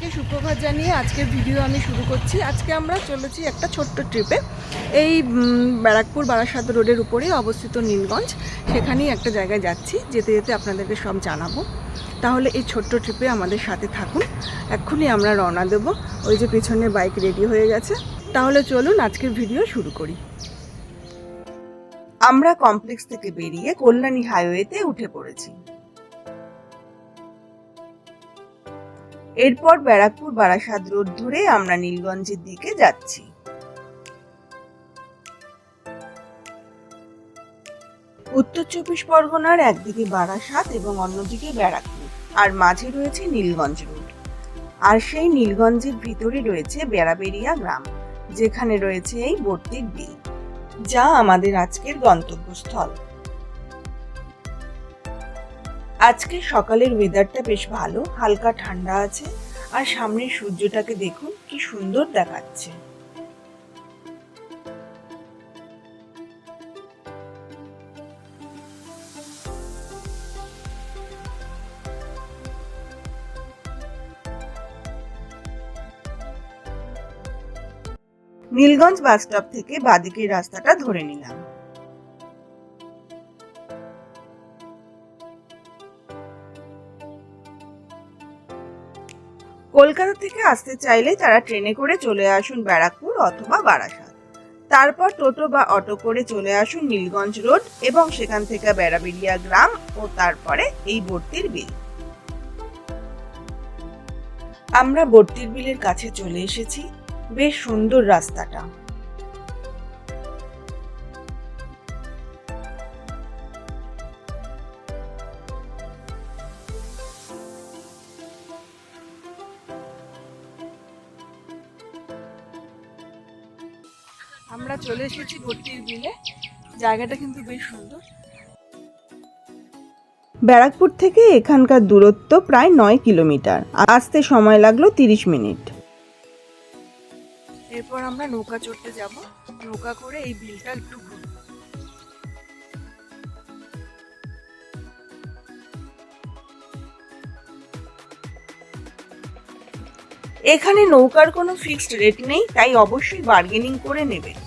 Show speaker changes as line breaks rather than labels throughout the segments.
সবাইকে সুপ্রভাত জানিয়ে আজকের ভিডিও আমি শুরু করছি। আজকে আমরা চলেছি একটা ছোট্ট ট্রিপে। এই ব্যারাকপুর বারাসাত রোডের উপরেই অবস্থিত নীলগঞ্জ, সেখানেই একটা জায়গায় যাচ্ছি। যেতে যেতে আপনাদেরকে সব জানাবো। তাহলে এই ছোট্ট ট্রিপে আমাদের সাথে থাকুন। এক্ষুনি আমরা রওনা দেব। ওই যে পিছনে বাইক রেডি হয়ে গেছে। তাহলে চলুন আজকের ভিডিও শুরু করি। আমরা কমপ্লেক্স থেকে বেরিয়ে কল্যাণী হাইওয়েতে উঠে পড়েছি। এরপর ব্যারাকপুর বারাসাত রোড ধরে আমরা নীলগঞ্জের দিকে যাচ্ছি। উত্তর 24 পরগনার একদিকে বারাসাত এবং অন্যদিকে ব্যারাকপুর, আর মাঝে রয়েছে নীলগঞ্জ রোড। আর সেই নীলগঞ্জের ভিতরে রয়েছে বেড়াবেড়িয়া গ্রাম, যেখানে রয়েছে এই বর্তির বিল, যা আমাদের আজকের গন্তব্যস্থল। আজকে সকালের ওয়েদারটা বেশ ভালো, হালকা ঠান্ডা আছে। আর সামনের সূর্যটাকে দেখুন কি সুন্দর দেখাচ্ছে। নীলগঞ্জ বাস স্টপ থেকে বাদিকের রাস্তাটা ধরে নিলাম। কলকাতা থেকে আসতে চাইলে তারা ট্রেনে করে চলে আসুন ব্যারাকপুর অথবা বারাসাত। তারপর টোটো বা অটো করে চলে আসুন নীলগঞ্জ রোড এবং সেখান থেকে বেড়াবেড়িয়া গ্রাম ও তারপরে এই বর্তির বিল। আমরা বর্তির বিলের কাছে চলে এসেছি। বেশ সুন্দর রাস্তাটা। আমরা চলে এসেছি বর্তির বিলে। জায়গাটা কিন্তু বেশ সুন্দর। ব্যারাকপুর থেকে এখানকার দূরত্ব প্রায় 9 কিলোমিটার। আসতে সময় লাগলো 30 মিনিট। এরপর আমরা নৌকা চড়তে যাব। নৌকা করে এই বিলটা একটু ঘুরব। এখানে নৌকার কোনো ফিক্সড রেট নেই, তাই অবশ্যই বার্গেনিং করে নেবেন।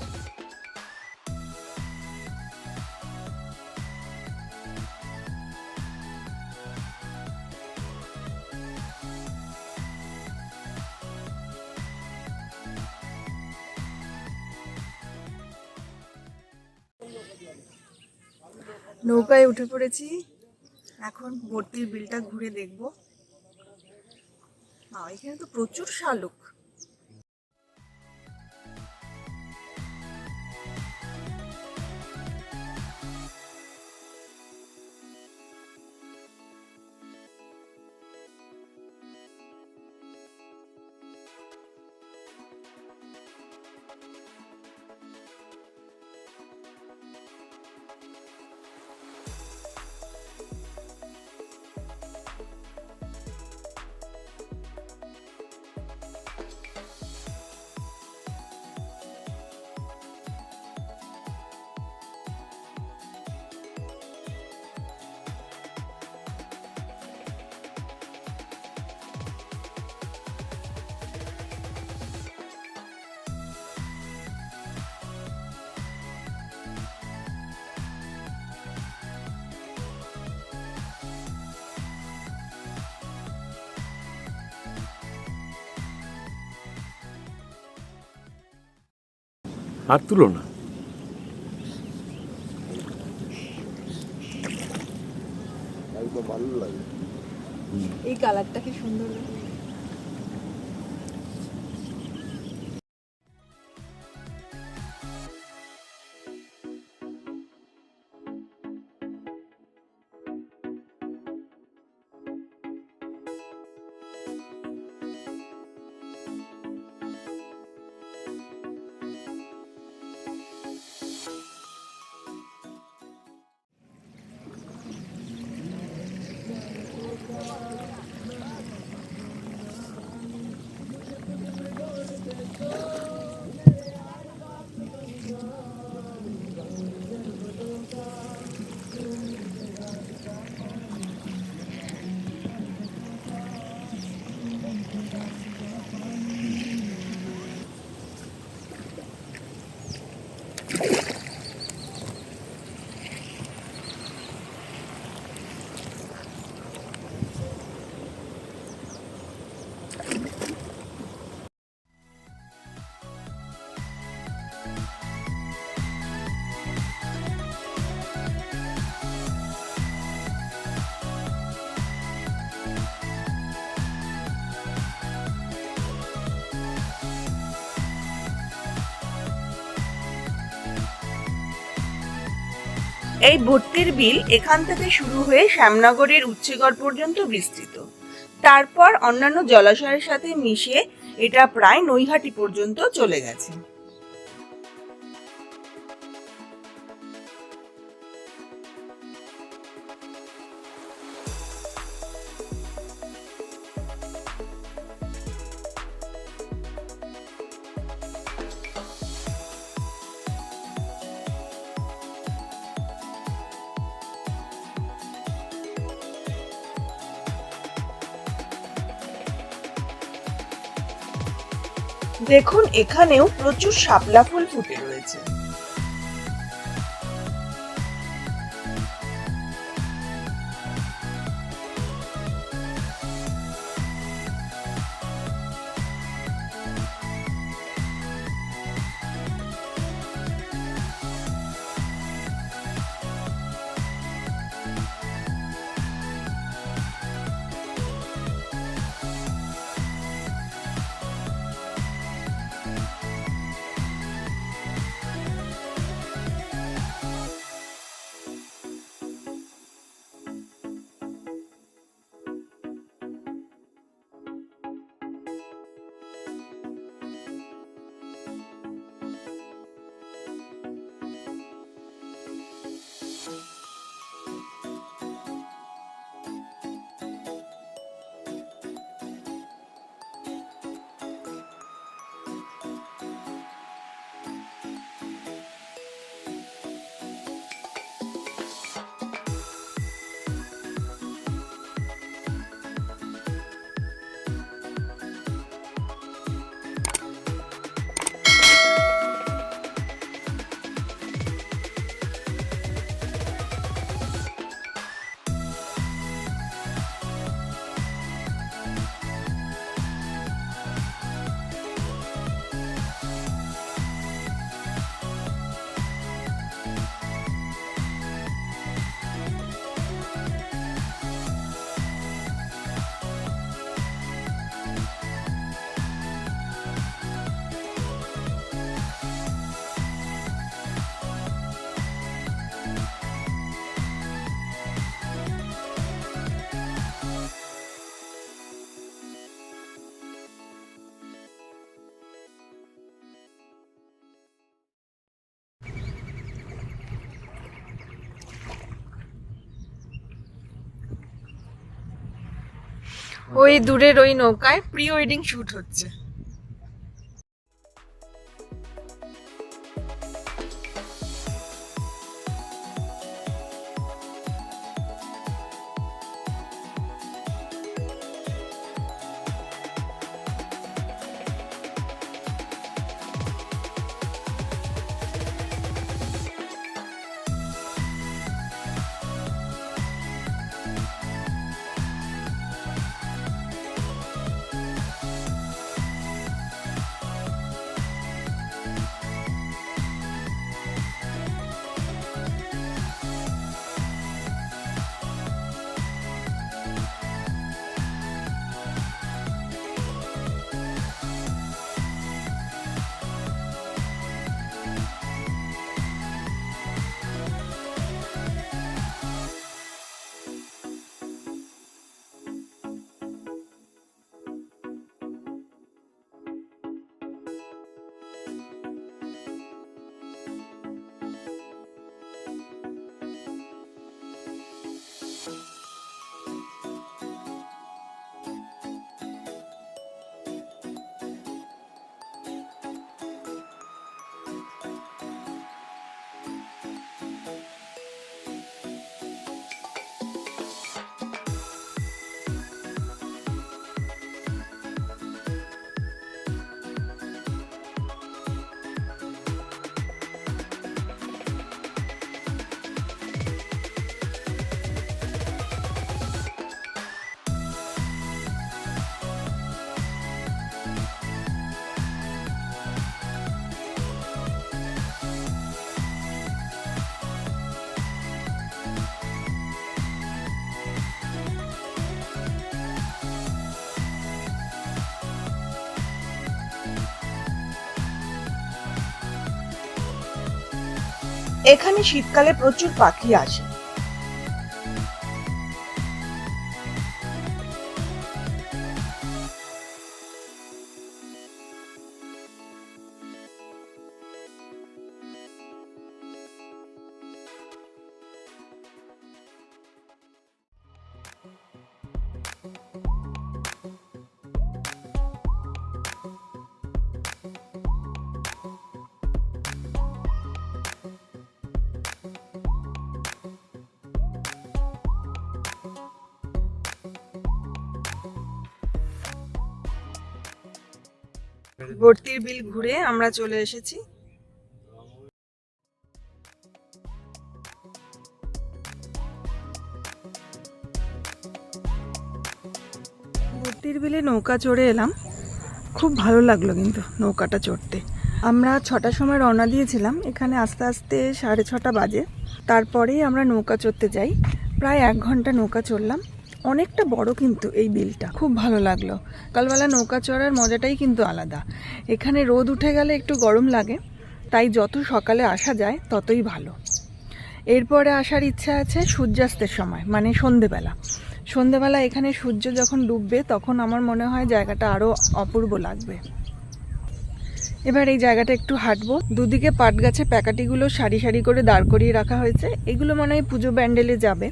নৌকায় উঠে পড়েছি। এখন বর্তির বিলটা ঘুরে দেখব। এখানে তো প্রচুর শালুক।
আর তুলো না। ভালো লাগে
এই কালারটা কি সুন্দর লাগে। এই ভর্তির বিল এখান থেকে শুরু হয়ে শ্যামনগরের উচ্চগড় পর্যন্ত বিস্তৃত। তারপর অন্যান্য জলাশয়ের সাথে মিশে এটা প্রায় নৈহাটি পর্যন্ত চলে গেছে। দেখুন, এখানেও প্রচুর শাপলা ফুল ফুটে রয়েছে। ওই দূরের ওই নৌকায় প্রি ওয়েডিং শুট হচ্ছে। এখানে শীতকালে প্রচুর পাখি আসে। বর্তির বিল ঘুরে আমরা চলে এসেছি। বর্তির বিলে নৌকা চড়ে এলাম, খুব ভালো লাগলো কিন্তু নৌকাটা চড়তে। আমরা 6টার সময় রওনা দিয়েছিলাম, এখানে আস্তে আস্তে 6:30 বাজে। তারপরেই আমরা নৌকা চড়তে যাই, প্রায় 1 ঘন্টা নৌকা চড়লাম। অনেকটা বড় কিন্তু এই বিলটা, খুব ভালো লাগলো। সকালবেলা নৌকা চড়ার মজাটাই কিন্তু আলাদা। এখানে রোদ উঠে গেলে একটু গরম লাগে, তাই যত সকালে আসা যায় ততই ভালো। এরপরে আসার ইচ্ছা আছে সূর্যাস্তের সময়, মানে সন্ধেবেলা এখানে সূর্য যখন ডুববে তখন আমার মনে হয় জায়গাটা আরও অপূর্ব লাগবে। এবার এই জায়গাটা একটু হাঁটবো। দুদিকে পাট গাছে প্যাকাটিগুলো সারি সারি করে দাঁড় করিয়ে রাখা হয়েছে। এগুলো মনে হয় পুজো প্যান্ডেলে যাবে,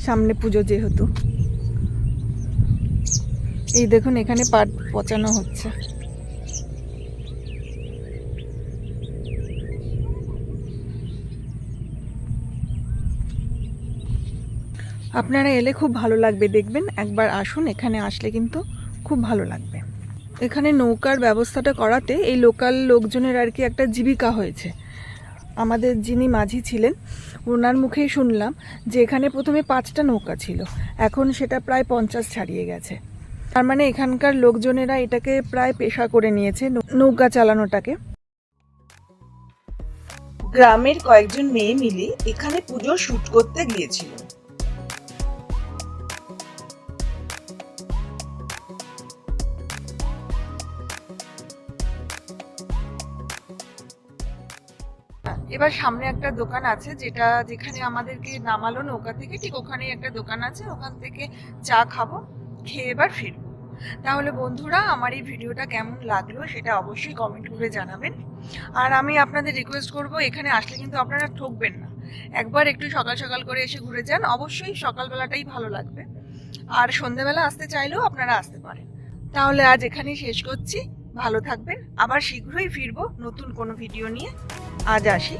সামনে পুজো যেহেতু। এই দেখুন এখানে পাট পচানো হচ্ছে। আপনারা এলে খুব ভালো লাগবে, দেখবেন একবার আসুন, এখানে আসলে কিন্তু খুব ভালো লাগবে। এখানে নৌকার ব্যবস্থাটা করাতে এই লোকাল লোকজনের আর কি একটা জীবিকা হয়েছে। আমাদের যিনি মাঝি ছিলেন ওনার মুখেই শুনলাম যে এখানে প্রথমে 5টা নৌকা ছিল, এখন সেটা প্রায় 50 ছাড়িয়ে গেছে। তার মানে এখানকার লোকজনেরা এটাকে প্রায় পেশা করে নিয়েছে, নৌকা চালানোটাকে। গ্রামের কয়েকজন মেয়ে মিলে এখানে পুজো শুট করতে গিয়েছিল। এবার সামনে একটা দোকান আছে, যেখানে আমাদেরকে নামালো নৌকা থেকে, ঠিক ওখানেই একটা দোকান আছে। ওখান থেকে চা খাবো, খেয়ে এবার ফিরবো। তাহলে বন্ধুরা, আমার এই ভিডিওটা কেমন লাগলো সেটা অবশ্যই কমেন্ট করে জানাবেন। আর আমি আপনাদের রিকোয়েস্ট করব, এখানে আসলে কিন্তু আপনারা ঠকবেন না। একবার একটু সকাল সকাল করে এসে ঘুরে যান, অবশ্যই সকালবেলাটাই ভালো লাগবে। আর সন্ধ্যেবেলা আসতে চাইলেও আপনারা আসতে পারেন। তাহলে আজ এখানেই শেষ করছি, ভালো থাকবেন। আবার শীঘ্রই ফিরবো নতুন কোনো ভিডিও নিয়ে। আজ আসি।